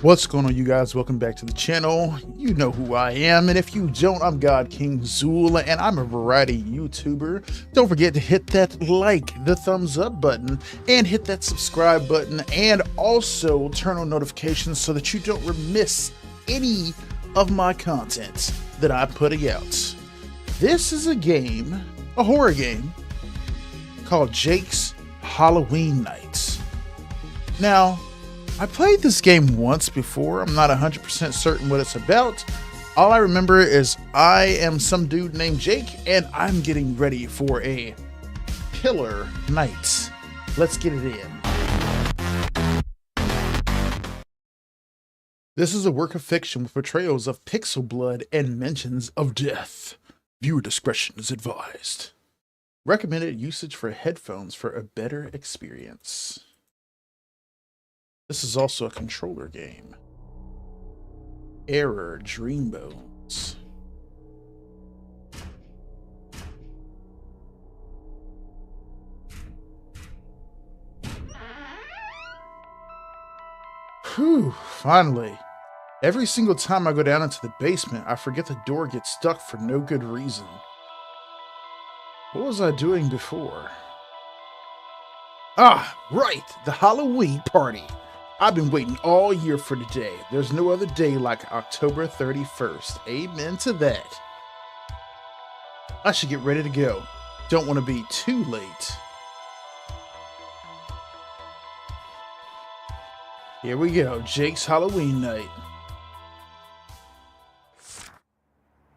What's going on, you guys? Welcome back to the channel. You know who I am, and if you don't, I'm God King Zool, and I'm a variety YouTuber. Don't forget to hit that like, the thumbs up button, and hit that subscribe button, and also turn on notifications so that you don't miss any of my content that I'm putting out. This is a game, a horror game, called Jake's Halloween Night. Now, I played this game once before. I'm not 100% certain what it's about. All I remember is I am some dude named Jake, and I'm getting ready for a killer night. Let's get it in. This is a work of fiction with portrayals of pixel blood and mentions of death. Viewer discretion is advised. Recommended usage for headphones for a better experience. This is also a controller game. Error Dreambones. Whew, finally. Every single time I go down into the basement, I forget the door gets stuck for no good reason. What was I doing before? Ah, right, the Halloween party. I've been waiting all year for today. There's no other day like October 31st. Amen to that. I should get ready to go. Don't want to be too late. Here we go, Jake's Halloween Night.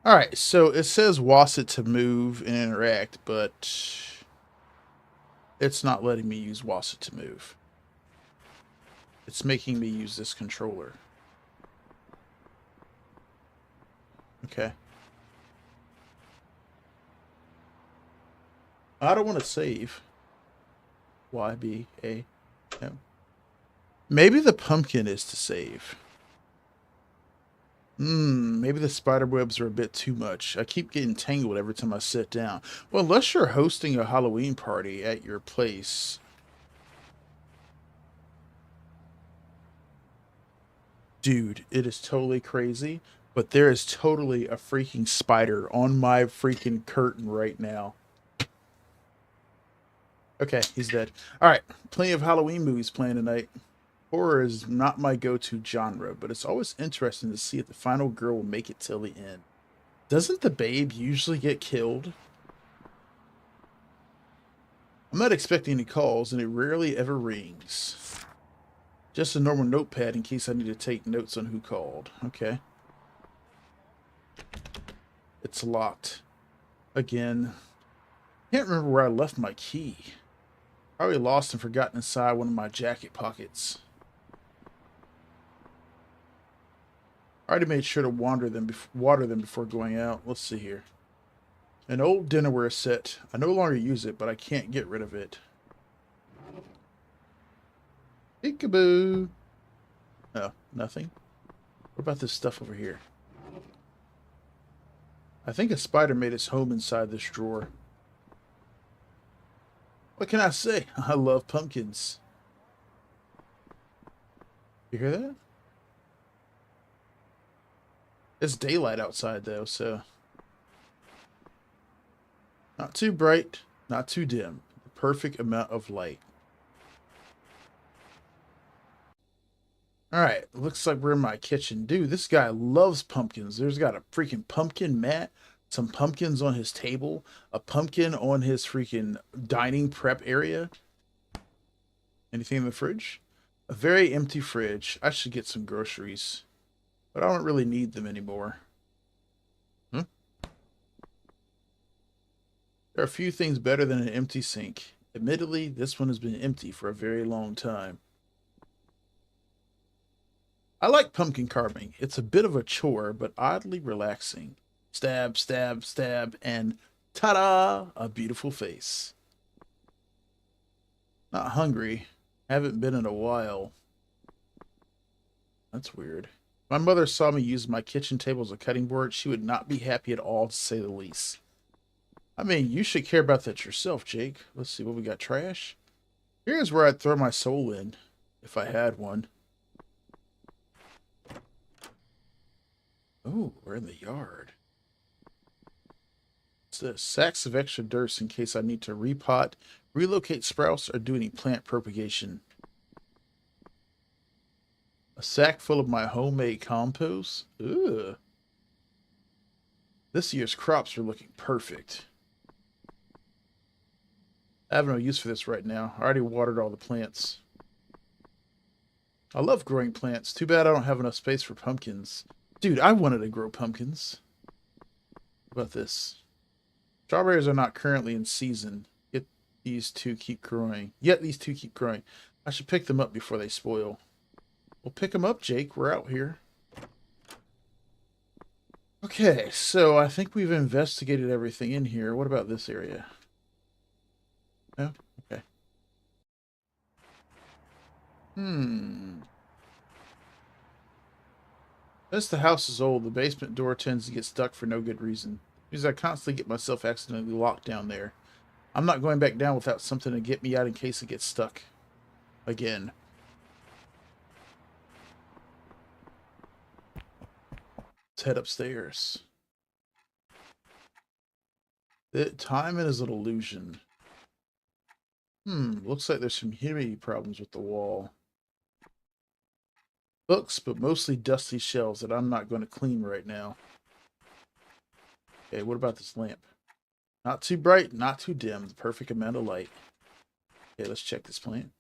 Alright, so it says WASD to move and interact, but it's not letting me use WASD to move. It's making me use this controller. Okay. I don't want to save. YBA. No. Maybe the pumpkin is to save. Maybe the spider webs are a bit too much. I keep getting tangled every time I sit down. Well, unless you're hosting a Halloween party at your place. Dude, it is totally crazy, but there is totally a freaking spider on my freaking curtain right now. Okay, he's dead. Alright, plenty of Halloween movies playing tonight. Horror is not my go-to genre, but it's always interesting to see if the final girl will make it till the end. Doesn't the babe usually get killed? I'm not expecting any calls, and it rarely ever rings. Just a normal notepad in case I need to take notes on who called. Okay. It's locked. Again. Can't remember where I left my key. Probably lost and forgotten inside one of my jacket pockets. I already made sure to water them before going out. Let's see here. An old dinnerware set. I no longer use it, but I can't get rid of it. Peekaboo. Oh, nothing. What about this stuff over here? I think a spider made its home inside this drawer. What can I say? I love pumpkins. You hear that? It's daylight outside though, so not too bright, not too dim. The perfect amount of light. Alright, looks like we're in my kitchen. Dude, this guy loves pumpkins. There's got a freaking pumpkin mat, some pumpkins on his table, a pumpkin on his freaking dining prep area. Anything in the fridge? A very empty fridge. I should get some groceries, but I don't really need them anymore. There are a few things better than an empty sink. Admittedly, this one has been empty for a very long time. I like pumpkin carving. It's a bit of a chore, but oddly relaxing. Stab, stab, stab, and ta-da! A beautiful face. Not hungry. Haven't been in a while. That's weird. If my mother saw me use my kitchen table as a cutting board, she would not be happy at all, to say the least. I mean, you should care about that yourself, Jake. Let's see what we got. Trash? Here's where I'd throw my soul in, if I had one. Oh, we're in the yard. What's this? Sacks of extra dirt in case I need to repot, relocate sprouts, or do any plant propagation. A sack full of my homemade compost? Ugh. This year's crops are looking perfect. I have no use for this right now. I already watered all the plants. I love growing plants. Too bad I don't have enough space for pumpkins. Dude, I wanted to grow pumpkins. What about this? Strawberries are not currently in season. Yet these two keep growing. I should pick them up before they spoil. Well, pick them up, Jake. We're out here. Okay, so I think we've investigated everything in here. What about this area? No? Okay. Since the house is old, the basement door tends to get stuck for no good reason. Because I constantly get myself accidentally locked down there. I'm not going back down without something to get me out in case it gets stuck. Again. Let's head upstairs. Timing is an illusion. Looks like there's some humidity problems with the wall. Books, but mostly dusty shelves that I'm not going to clean right now. Okay, what about this lamp? Not too bright, not too dim. The perfect amount of light. Okay, let's check this plant.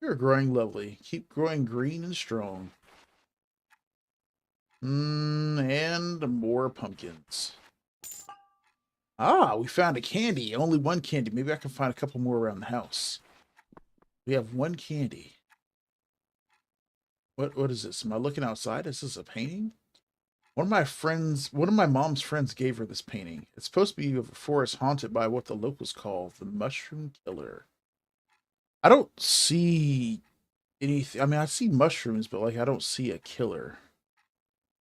You're growing lovely. Keep growing green and strong. And more pumpkins. Ah, we found a candy. Only one candy. Maybe I can find a couple more around the house. We have one candy. What is this? Am I looking outside? Is this a painting? One of my mom's friends gave her this painting. It's supposed to be of a forest haunted by what the locals call the Mushroom Killer. I don't see anything. I mean, I see mushrooms, but like I don't see a killer.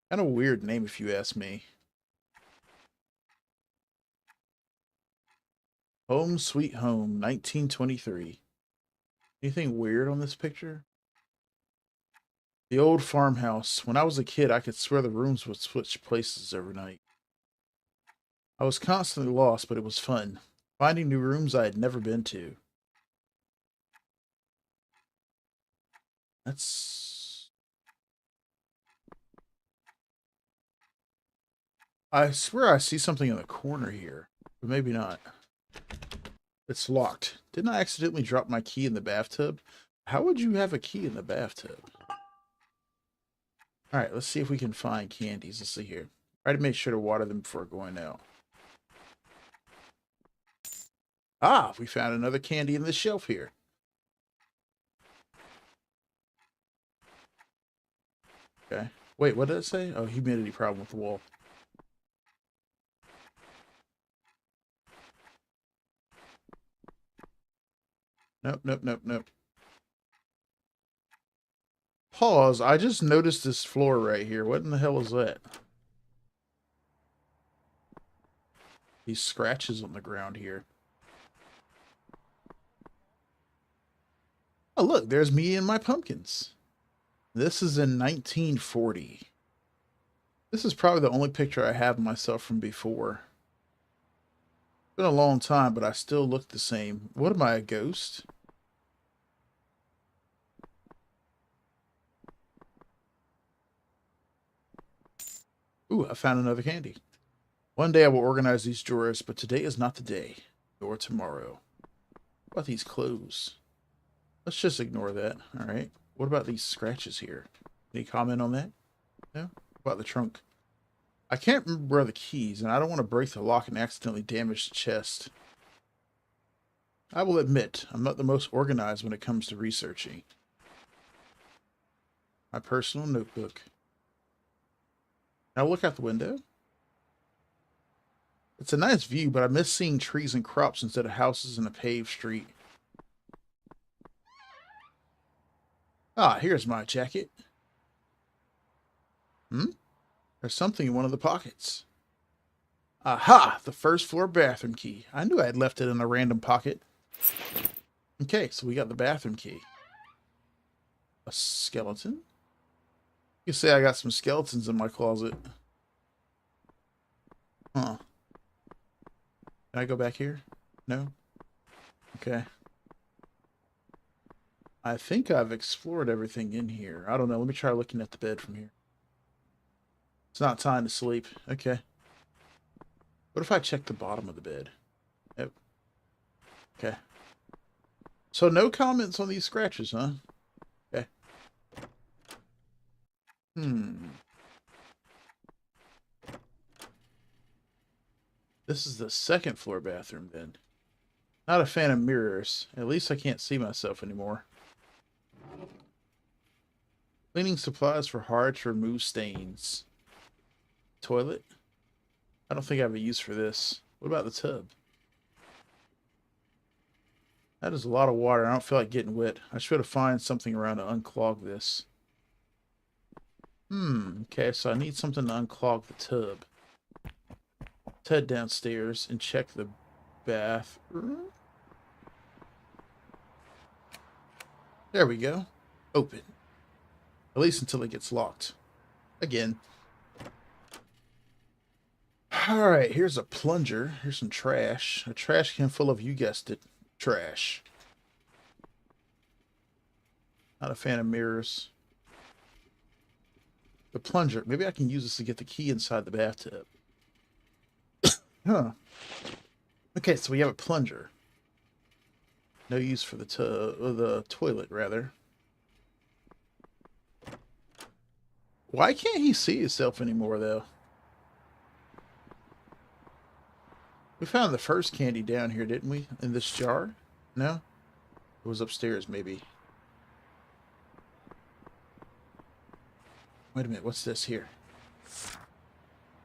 Kind of a weird name if you ask me. Home Sweet Home, 1923. Anything weird on this picture? The old farmhouse. When I was a kid, I could swear the rooms would switch places every night. I was constantly lost, but it was fun. Finding new rooms I had never been to. I swear I see something in the corner here, but maybe not. It's locked. Didn't I accidentally drop my key in the bathtub? How would you have a key in the bathtub? Alright, let's see if we can find candies. Let's see here. Try to make sure to water them before going out. Ah, we found another candy in this shelf here. Okay. Wait, what did it say? Oh, humidity problem with the wall. Nope. Pause. I just noticed this floor right here. What in the hell is that? These scratches on the ground here. Oh, look, there's me and my pumpkins. This is in 1940. This is probably the only picture I have of myself from before. It's been a long time, but I still look the same. What am I, a ghost? Ooh, I found another candy. One day I will organize these drawers, but today is not the day. Or tomorrow. What about these clothes? Let's just ignore that. Alright. What about these scratches here? Any comment on that? No? What about the trunk? I can't remember where the keys, and I don't want to break the lock and accidentally damage the chest. I will admit, I'm not the most organized when it comes to researching. My personal notebook. Now look out the window. It's a nice view, but I miss seeing trees and crops instead of houses in a paved street. Ah, here's my jacket. There's something in one of the pockets. Aha! The first floor bathroom key. I knew I had left it in a random pocket. Okay, so we got the bathroom key. A skeleton? You can say I got some skeletons in my closet. Huh. Can I go back here? No? Okay. I think I've explored everything in here. I don't know. Let me try looking at the bed from here. It's not time to sleep. Okay. What if I check the bottom of the bed? Yep. Okay. So no comments on these scratches, huh? Okay. This is the second floor bathroom then. Not a fan of mirrors. At least I can't see myself anymore. Cleaning supplies for hard to remove stains. Toilet? I don't think I have a use for this. What about the tub? That is a lot of water. I don't feel like getting wet. I should have find something around to unclog this. Okay, so I need something to unclog the tub. Let's head downstairs and check the bathroom. There we go. Open. At least until it gets locked. Again. Alright, here's a plunger. Here's some trash. A trash can full of, you guessed it, trash. Not a fan of mirrors. The plunger. Maybe I can use this to get the key inside the bathtub. Huh. Okay, so we have a plunger. No use for the toilet, rather. Why can't he see himself anymore, though? We found the first candy down here, didn't we? In this jar? No? It was upstairs, maybe. Wait a minute, what's this here?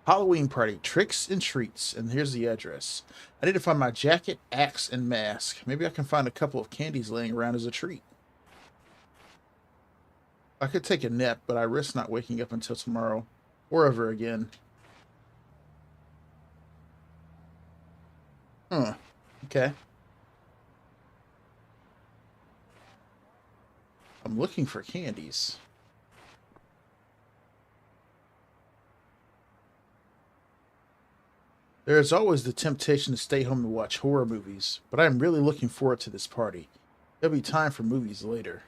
Halloween party, tricks and treats. And here's the address. I need to find my jacket, axe, and mask. Maybe I can find a couple of candies laying around as a treat. I could take a nap, but I risk not waking up until tomorrow. Or ever again. Huh. Okay. I'm looking for candies. There is always the temptation to stay home and watch horror movies, but I am really looking forward to this party. There'll be time for movies later.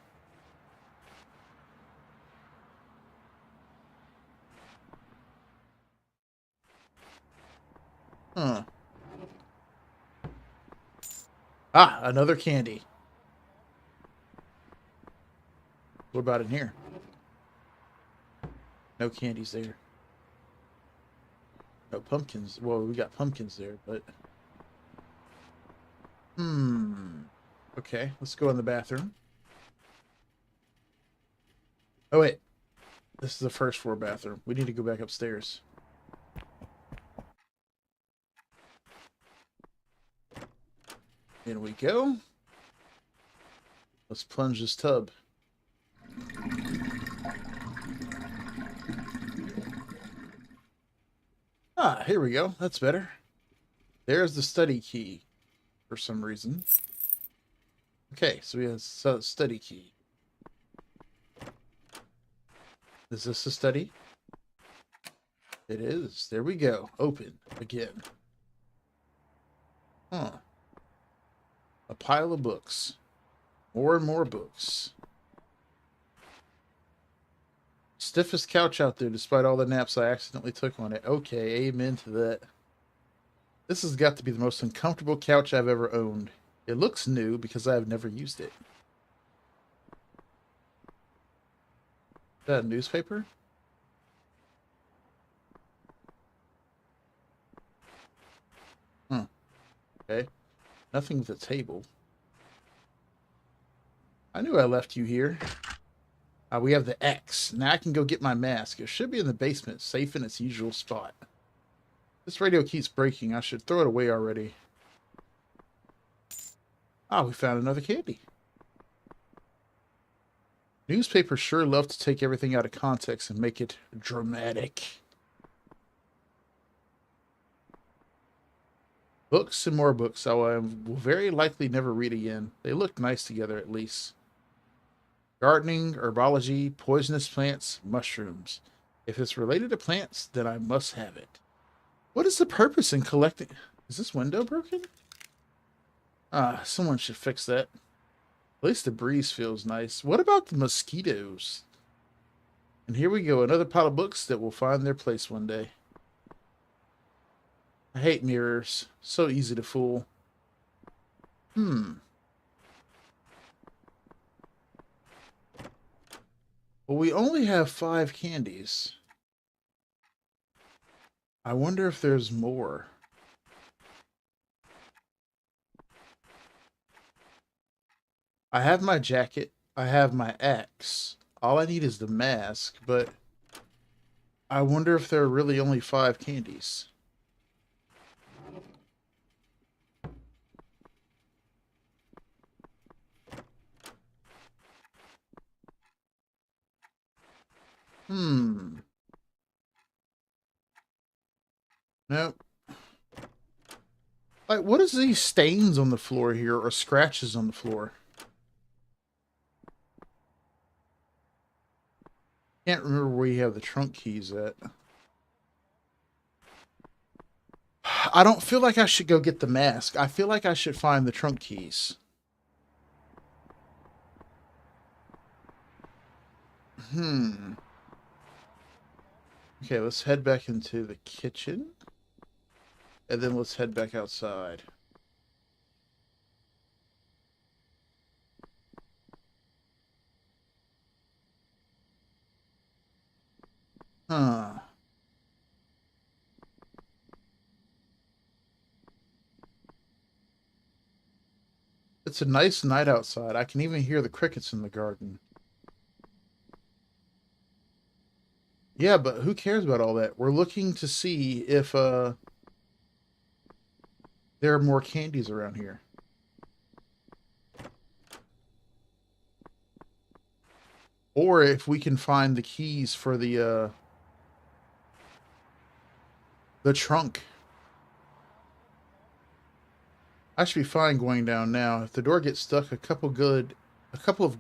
Huh. Ah, another candy. What about in here? No candies there. No pumpkins. Well, we got pumpkins there, but... Okay, let's go in the bathroom. Oh, wait. This is the first floor bathroom. We need to go back upstairs. In we go. Let's plunge this tub. Ah, here we go. That's better. There's the study key for some reason. Okay, so we have a study key. Is this a study? It is. There we go. Open again. Huh. A pile of books. More and more books. Stiffest couch out there despite all the naps I accidentally took on it. Okay, amen to that. This has got to be the most uncomfortable couch I've ever owned. It looks new because I have never used it. Is that a newspaper? Okay. Nothing with a table. I knew I left you here. We have the X. Now I can go get my mask. It should be in the basement, safe in its usual spot. This radio keeps breaking. I should throw it away already. Ah, we found another candy. Newspapers sure love to take everything out of context and make it dramatic. Books and more books I will very likely never read again. They look nice together at least. Gardening, herbology, poisonous plants, mushrooms. If it's related to plants, then I must have it. What is the purpose in collecting? Is this window broken? Ah, someone should fix that. At least the breeze feels nice. What about the mosquitoes? And here we go, another pile of books that will find their place one day. I hate mirrors. So easy to fool. Hmm. Well, we only have 5 candies. I wonder if there's more. I have my jacket. I have my axe. All I need is the mask, but I wonder if there are really only 5 candies. Hmm. Nope. Like, what is these stains on the floor here, or scratches on the floor? Can't remember where you have the trunk keys at. I don't feel like I should go get the mask. I feel like I should find the trunk keys. Hmm. Okay, let's head back into the kitchen. And then let's head back outside. Huh. It's a nice night outside. I can even hear the crickets in the garden. Yeah, but who cares about all that? We're looking to see if there are more candies around here. Or if we can find the keys for the trunk. I should be fine going down now. If the door gets stuck, a couple of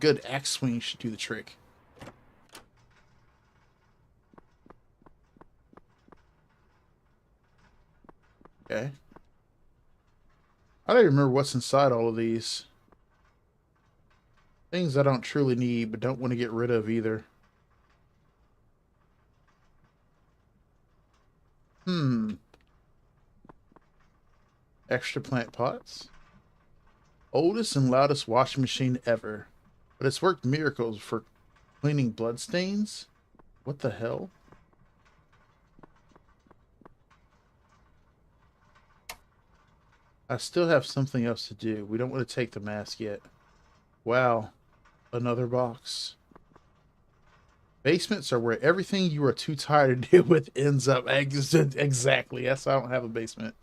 good axe swings should do the trick. Okay. I don't even remember what's inside all of these. Things I don't truly need, but don't want to get rid of either. Hmm. Extra plant pots. Oldest and loudest washing machine ever. But it's worked miracles for cleaning bloodstains? What the hell? I still have something else to do. We don't want to take the mask yet. Wow. Another box. Basements are where everything you are too tired to deal with ends up. Exactly. That's why I don't have a basement.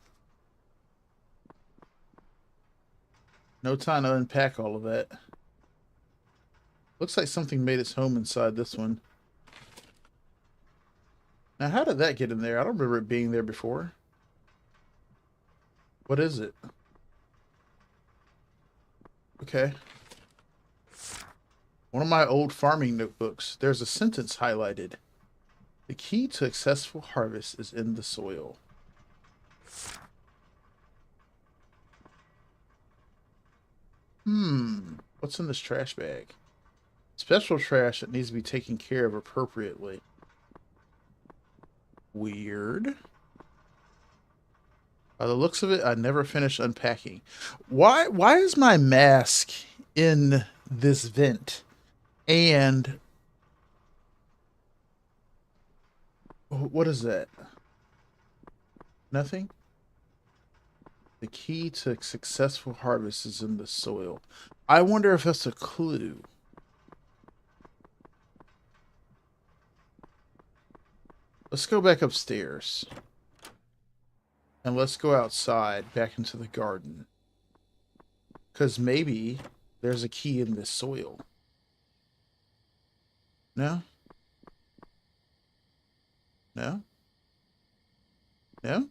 No time to unpack all of that. Looks like something made its home inside this one. Now, how did that get in there? I don't remember it being there before. What is it? Okay. One of my old farming notebooks. There's a sentence highlighted. The key to successful harvest is in the soil. What's in this trash bag? Special trash that needs to be taken care of appropriately. Weird. By the looks of it, I never finished unpacking. Why is my mask in this vent? And what is that? Nothing? The key to successful harvest is in the soil. I wonder if that's a clue. Let's go back upstairs. And let's go outside, back into the garden. Because maybe there's a key in this soil. No? No? No?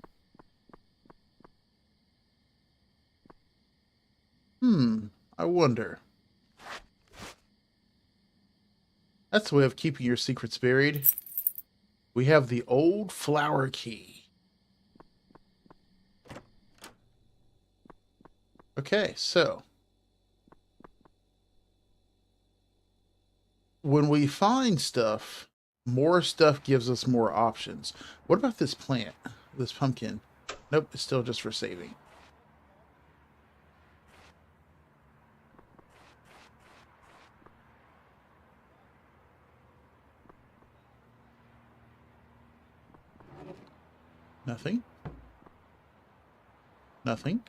I wonder. That's the way of keeping your secrets buried. We have the old flower key. Okay, so when we find stuff, more stuff gives us more options. What about this plant? This pumpkin? Nope, it's still just for saving. Nothing. Nothing.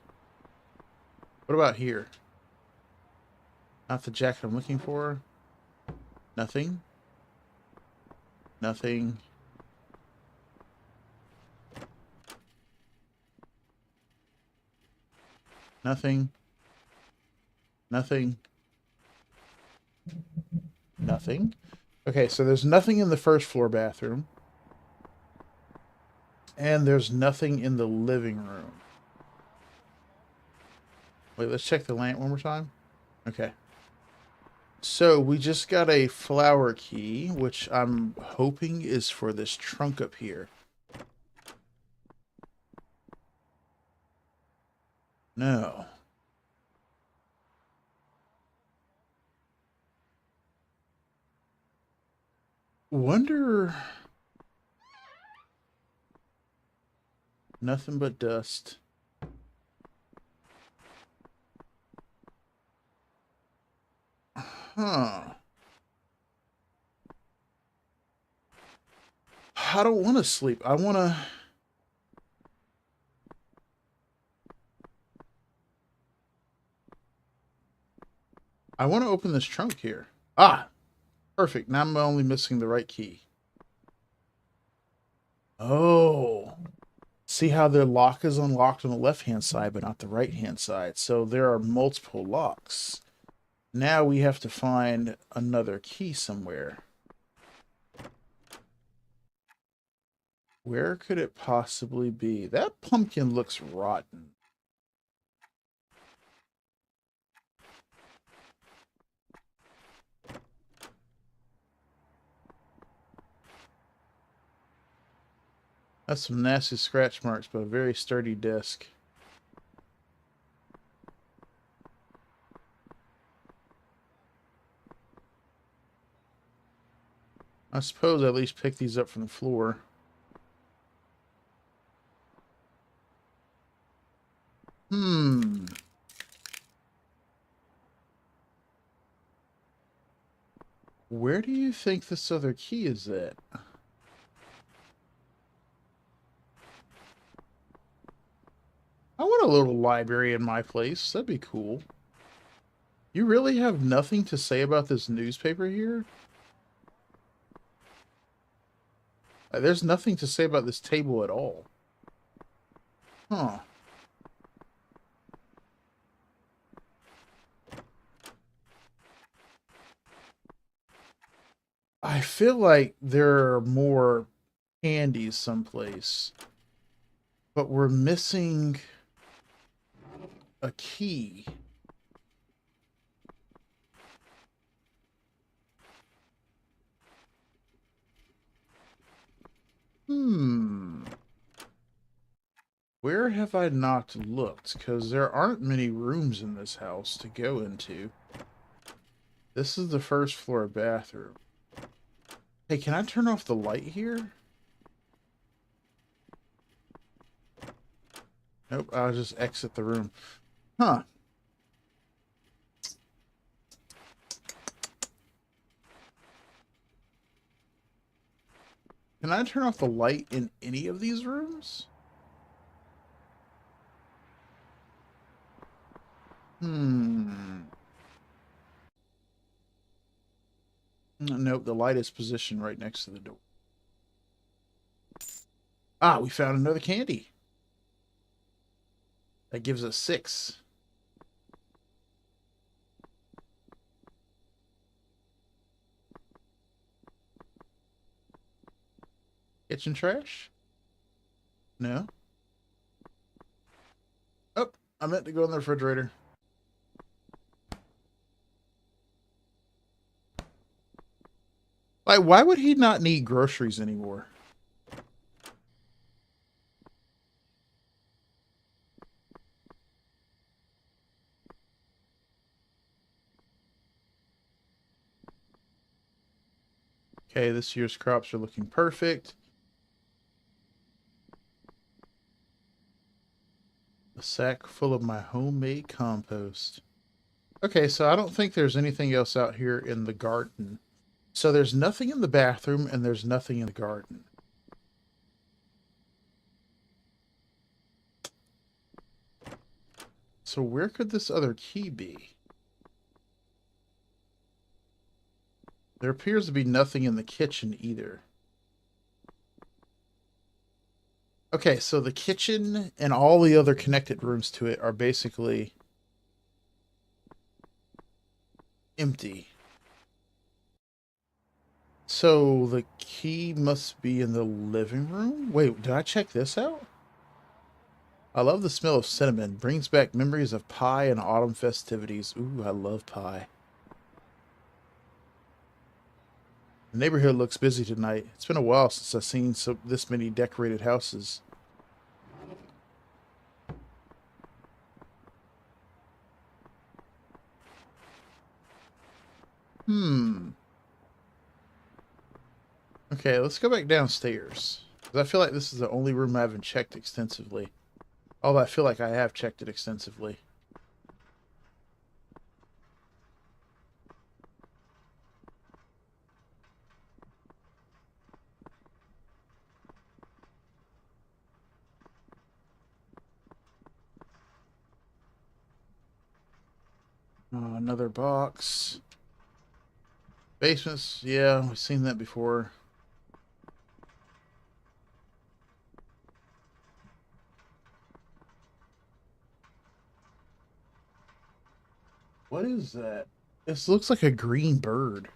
What about here? Not the jacket I'm looking for. Nothing. Nothing. Nothing. Nothing. Nothing. Okay, so there's nothing in the first floor bathroom. And there's nothing in the living room. Wait, let's check the lamp one more time. Okay. So we just got a flower key, which I'm hoping is for this trunk up here. No. Wonder... Nothing but dust. Huh. I don't want to sleep. I want to... open this trunk here. Ah! Perfect. Now I'm only missing the right key. Oh. See how the lock is unlocked on the left-hand side, but not the right-hand side. So there are multiple locks. Now we have to find another key somewhere. Where could it possibly be? That pumpkin looks rotten. That's some nasty scratch marks, but a very sturdy desk. I suppose I at least pick these up from the floor. Where do you think this other key is at? I want a little library in my place. That'd be cool. You really have nothing to say about this newspaper here? There's nothing to say about this table at all. Huh. I feel like there are more candies someplace. But we're missing a key. Where have I not looked? Because there aren't many rooms in this house to go into. This is the first floor bathroom. Hey, can I turn off the light here? Nope, I'll just exit the room. Huh. Can I turn off the light in any of these rooms? Nope, the light is positioned right next to the door. Ah, we found another candy. That gives us 6. Kitchen trash? No. Oh, I meant to go in the refrigerator. Like, why would he not need groceries anymore? Okay, this year's crops are looking perfect. A sack full of my homemade compost. Okay, so I don't think there's anything else out here in the garden. So there's nothing in the bathroom and there's nothing in the garden. So where could this other key be? There appears to be nothing in the kitchen either. Okay, so the kitchen and all the other connected rooms to it are basically empty. So the key must be in the living room? Wait, did I check this out? I love the smell of cinnamon. Brings back memories of pie and autumn festivities. Ooh, I love pie. The neighborhood looks busy tonight. It's been a while since I've seen this many decorated houses. Hmm. Okay, let's go back downstairs. Because I feel like this is the only room I haven't checked extensively. Although I feel like I have checked it extensively. Another box. Basements, yeah, we've seen that before. What is that? This looks like a green bird.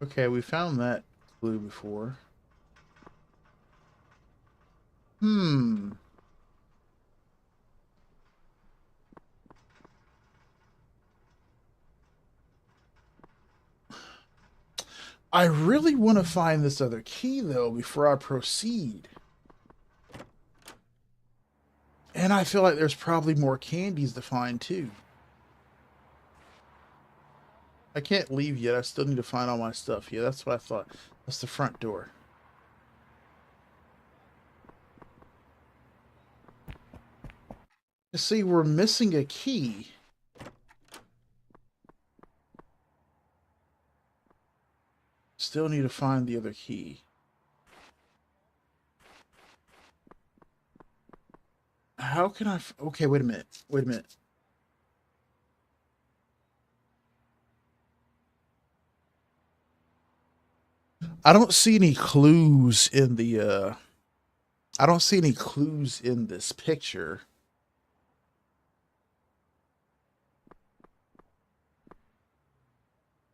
Okay, we found that clue before. Hmm. I really want to find this other key, though, before I proceed. And I feel like there's probably more candies to find, too. I can't leave yet. I still need to find all my stuff. Yeah, that's what I thought. That's the front door. You see, we're missing a key. Still need to find the other key. How can I... Okay, wait a minute. Wait a minute. I don't see any clues in the, I don't see any clues in this picture.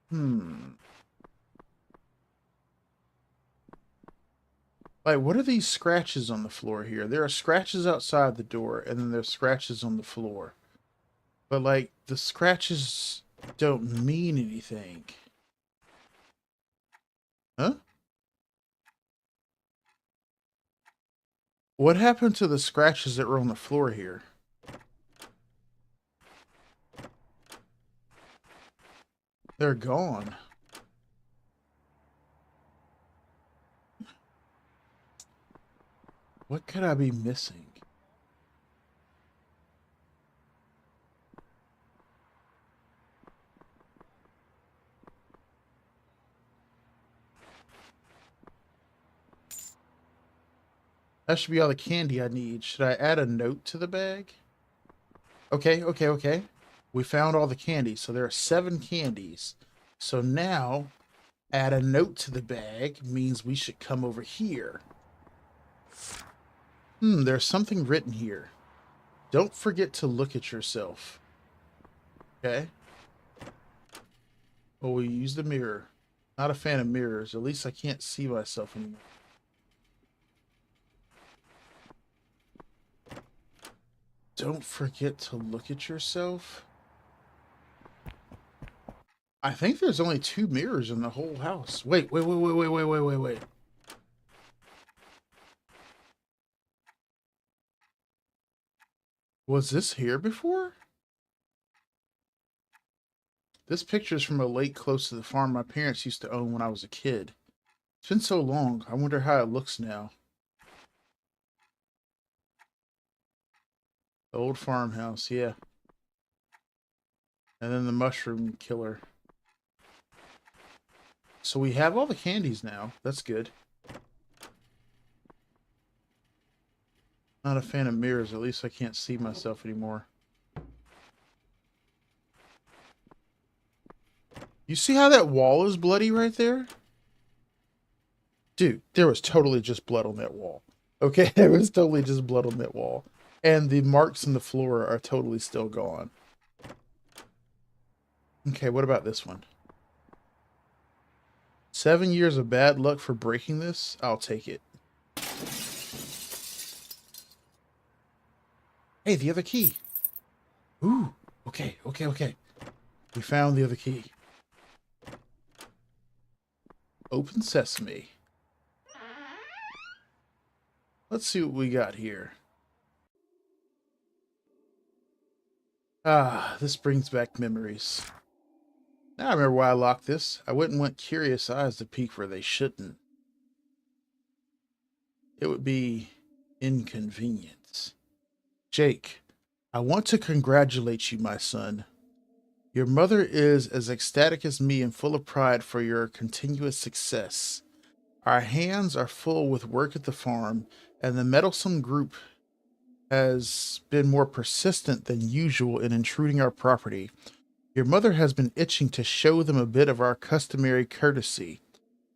Hmm. Like, what are these scratches on the floor here? There are scratches outside the door, and then there's scratches on the floor. But, like, the scratches don't mean anything. Huh? What happened to the scratches that were on the floor here? They're gone. What could I be missing? That should be all the candy I need. Should I add a note to the bag? Okay, okay, okay. We found all the candy. So there are 7 candies. So now, add a note to the bag means we should come over here. There's something written here. Don't forget to look at yourself. Okay. Oh, we use the mirror. Not a fan of mirrors. At least I can't see myself anymore. Don't forget to look at yourself. I think there's only 2 mirrors in the whole house. Wait, wait, wait, wait, wait, wait, wait, wait, wait. Was this here before? This picture is from a lake close to the farm my parents used to own when I was a kid. It's been so long. I wonder how it looks now. The old farmhouse, yeah. And then the mushroom killer. So we have all the candies now. That's good. Not a fan of mirrors. At least I can't see myself anymore. You see how that wall is bloody right there? Dude, there was totally just blood on that wall. Okay, there was totally just blood on that wall. And the marks in the floor are totally still gone. Okay, what about this one? 7 years of bad luck for breaking this? I'll take it. Hey, the other key. Ooh, okay. We found the other key. Open sesame. Let's see what we got here. Ah, this brings back memories. Now I remember why I locked this. I wouldn't want curious eyes to peek where they shouldn't. It would be inconvenience. Jake, I want to congratulate you, my son. Your mother is as ecstatic as me and full of pride for your continuous success. Our hands are full with work at the farm, and the meddlesome group has been more persistent than usual in intruding our property. Your mother has been itching to show them a bit of our customary courtesy,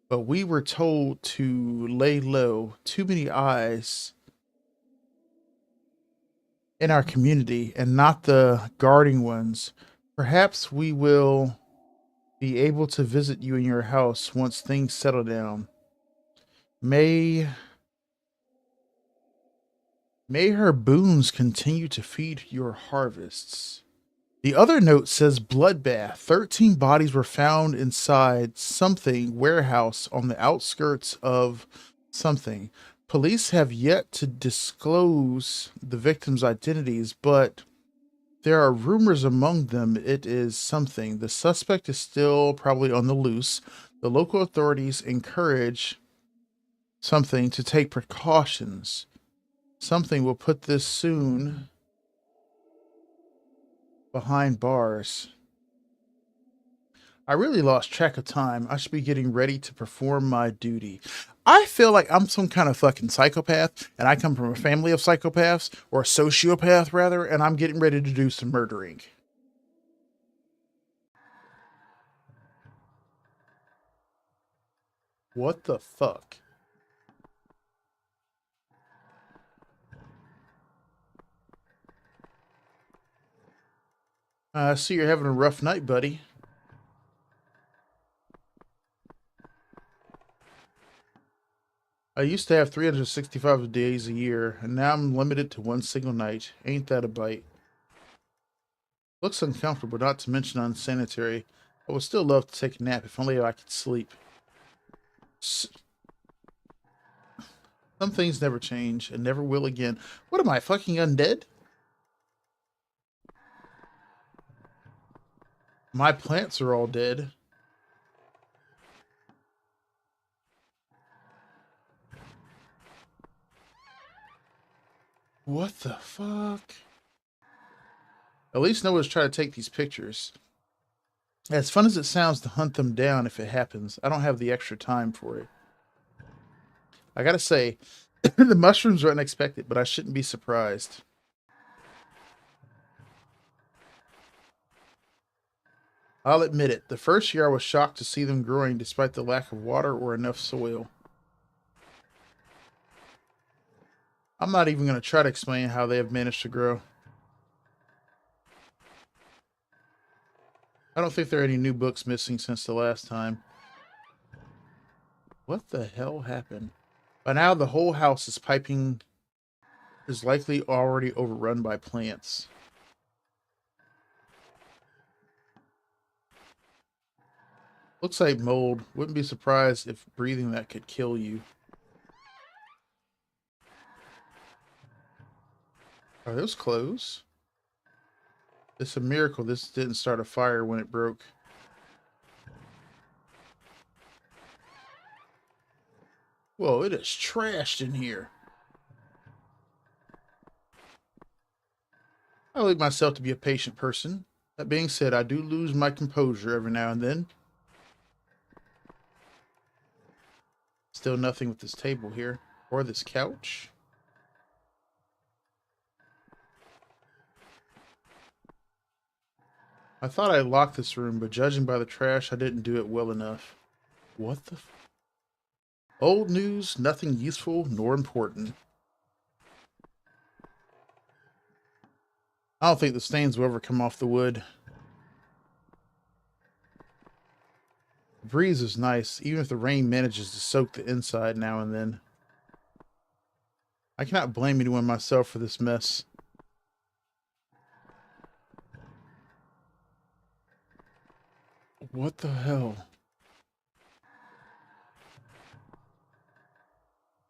but we were told to lay low. Too many eyes in our community, and not the guarding ones. Perhaps we will be able to visit you in your house once things settle down. May her boons continue to feed your harvests. The other note says bloodbath. 13 bodies were found inside something warehouse on the outskirts of something. Police have yet to disclose the victims' identities, but there are rumors among them it is something. The suspect is still probably on the loose. The local authorities encourage something to take precautions. Something will put this soon behind bars. I really lost track of time. I should be getting ready to perform my duty. I feel like I'm some kind of fucking psychopath, and I come from a family of psychopaths, or a sociopath rather, and I'm getting ready to do some murdering. What the fuck? I see you're having a rough night, buddy. I used to have 365 days a year, and now I'm limited to one single night. Ain't that a bite? Looks uncomfortable, not to mention unsanitary. I would still love to take a nap if only I could sleep. Some things never change and never will again. What am I, fucking undead? My plants are all dead. What the fuck? At least no one's trying to take these pictures. As fun as it sounds to hunt them down if it happens, I don't have the extra time for it. I gotta say, the mushrooms are unexpected, but I shouldn't be surprised. I'll admit it, the first year I was shocked to see them growing despite the lack of water or enough soil. I'm not even going to try to explain how they have managed to grow. I don't think there are any new books missing since the last time. What the hell happened? By now, the whole house is likely already overrun by plants. Looks like mold. Wouldn't be surprised if breathing that could kill you. Are those clothes? It's a miracle this didn't start a fire when it broke. Whoa, it is trashed in here. I believe myself to be a patient person. That being said, I do lose my composure every now and then. Still nothing with this table here. Or this couch. I thought I locked this room, but judging by the trash, I didn't do it well enough. What the Old news, nothing useful nor important. I don't think the stains will ever come off the wood. The breeze is nice, even if the rain manages to soak the inside now and then. I cannot blame anyone myself for this mess. What the hell?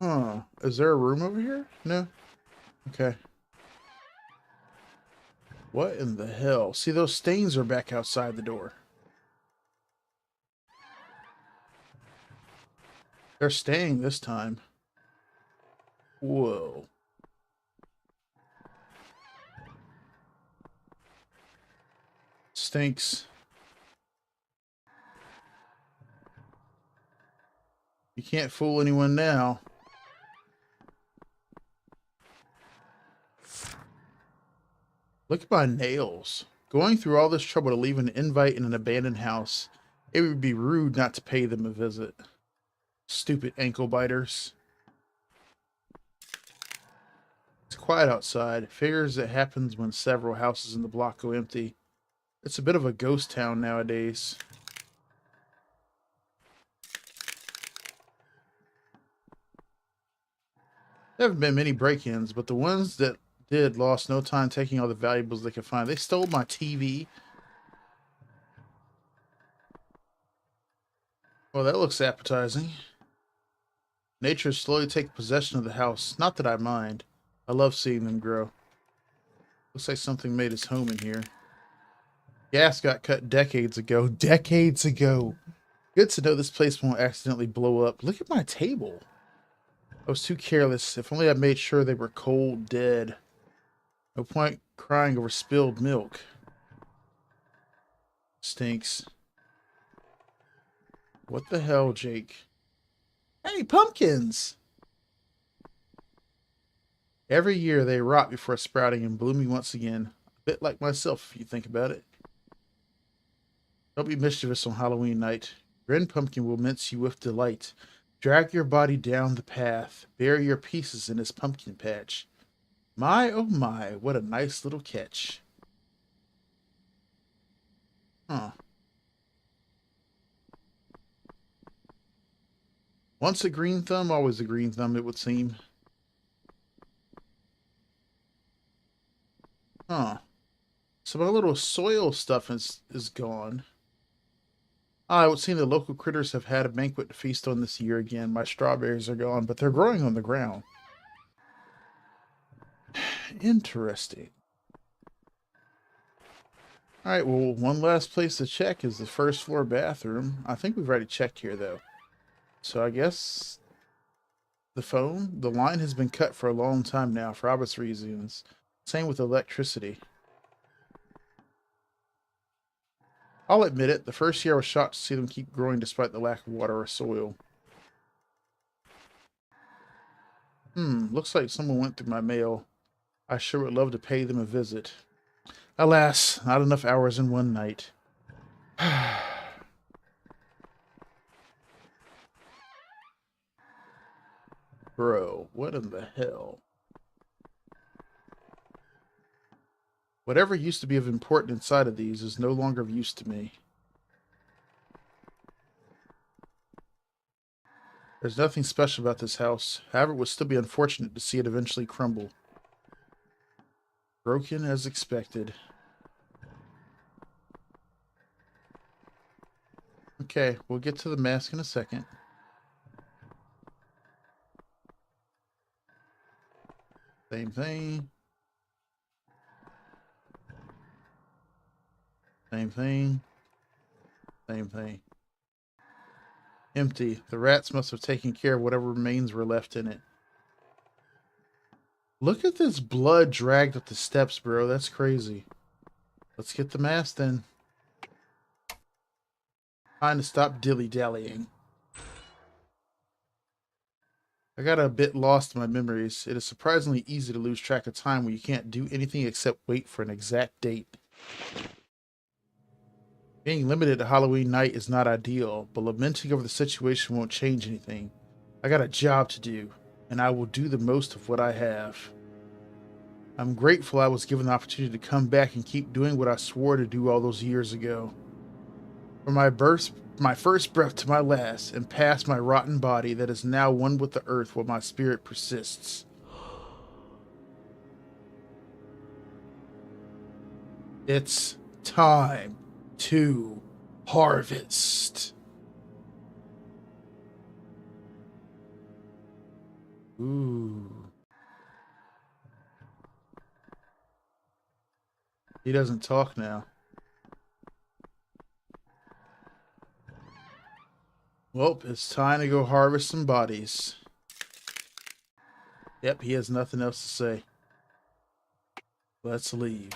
Huh. Is there a room over here? No? Okay. What in the hell? See, those stains are back outside the door. They're staying this time. Whoa. Stinks. You can't fool anyone now. Look at my nails. Going through all this trouble to leave an invite in an abandoned house. It would be rude not to pay them a visit. Stupid ankle biters. It's quiet outside. Figures it happens when several houses in the block go empty. It's a bit of a ghost town nowadays. There haven't been many break-ins, but the ones that did lost no time taking all the valuables they could find. They stole my TV. Well, that looks appetizing. Nature is slowly taking possession of the house. Not that I mind. I love seeing them grow. Looks like something made its home in here. Gas got cut decades ago. Decades ago. Good to know this place won't accidentally blow up. Look at my table. I was too careless. If only I made sure they were cold dead. No point crying over spilled milk. Stinks. What the hell, Jake? Hey, pumpkins! Every year they rot before sprouting and blooming once again. A bit like myself, if you think about it. Don't be mischievous on Halloween night. Grin Pumpkin will mince you with delight. Drag your body down the path. Bury your pieces in his pumpkin patch. My, oh my, what a nice little catch. Huh. Once a green thumb, always a green thumb, it would seem. Huh. So my little soil stuff is gone. Ah, it would seem the local critters have had a banquet to feast on this year again. My strawberries are gone, but they're growing on the ground. Interesting. Alright, well, one last place to check is the first floor bathroom. I think we've already checked here, though. So I guess the line has been cut for a long time now for obvious reasons. Same with electricity. I'll admit it, the first year I was shocked to see them keep growing despite the lack of water or soil. Looks like someone went through my mail. I sure would love to pay them a visit. Alas, not enough hours in one night. Bro, what in the hell? Whatever used to be of importance inside of these is no longer of use to me. There's nothing special about this house. However, it would still be unfortunate to see it eventually crumble. Broken as expected. Okay, we'll get to the mask in a second. Same thing. Same thing. Same thing. Empty. The rats must have taken care of whatever remains were left in it. Look at this blood dragged up the steps, bro. That's crazy. Let's get the mask then. Time to stop dilly-dallying. I got a bit lost in my memories. It is surprisingly easy to lose track of time when you can't do anything except wait for an exact date. Being limited to Halloween night is not ideal, but lamenting over the situation won't change anything. I got a job to do, and I will do the most of what I have. I'm grateful I was given the opportunity to come back and keep doing what I swore to do all those years ago. From my first breath to my last, and past my rotten body that is now one with the earth while my spirit persists. It's time to harvest. Ooh. He doesn't talk now. Well, it's time to go harvest some bodies. Yep, he has nothing else to say. Let's leave.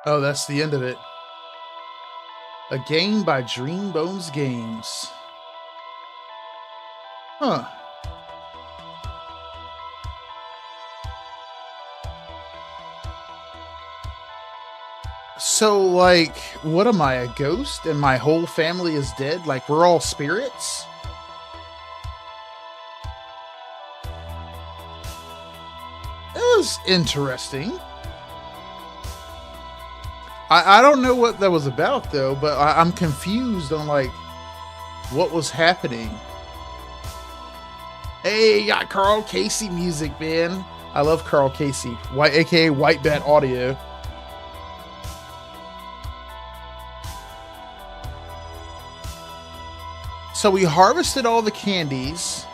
Oh, that's the end of it. A game by Dreambones Games. Huh. So, like, what am I, a ghost and my whole family is dead? Like, we're all spirits? That was interesting. I don't know what that was about, though, but I'm confused on, like, what was happening. Hey, got Carl Casey music, man. I love Carl Casey, aka White Bat Audio. So we harvested all the candies.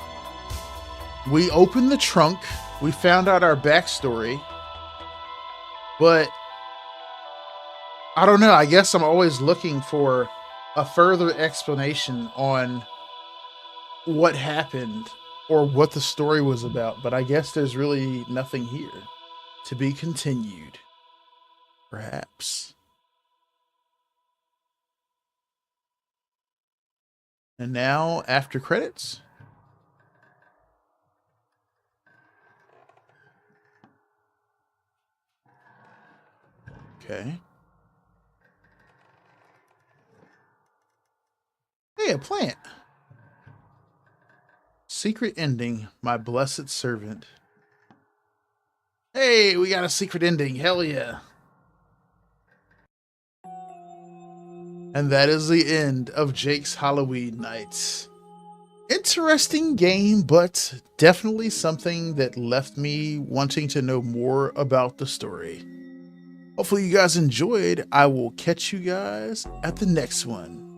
We opened the trunk. We found out our backstory. But I don't know. I guess I'm always looking for a further explanation on what happened or what the story was about. But I guess there's really nothing here. To be continued. Perhaps. And now, after credits. Okay. Hey, a plant. Secret ending, my blessed servant. Hey, we got a secret ending. Hell yeah. And that is the end of Jake's Halloween Nights. Interesting game, but definitely something that left me wanting to know more about the story. Hopefully you guys enjoyed. I will catch you guys at the next one.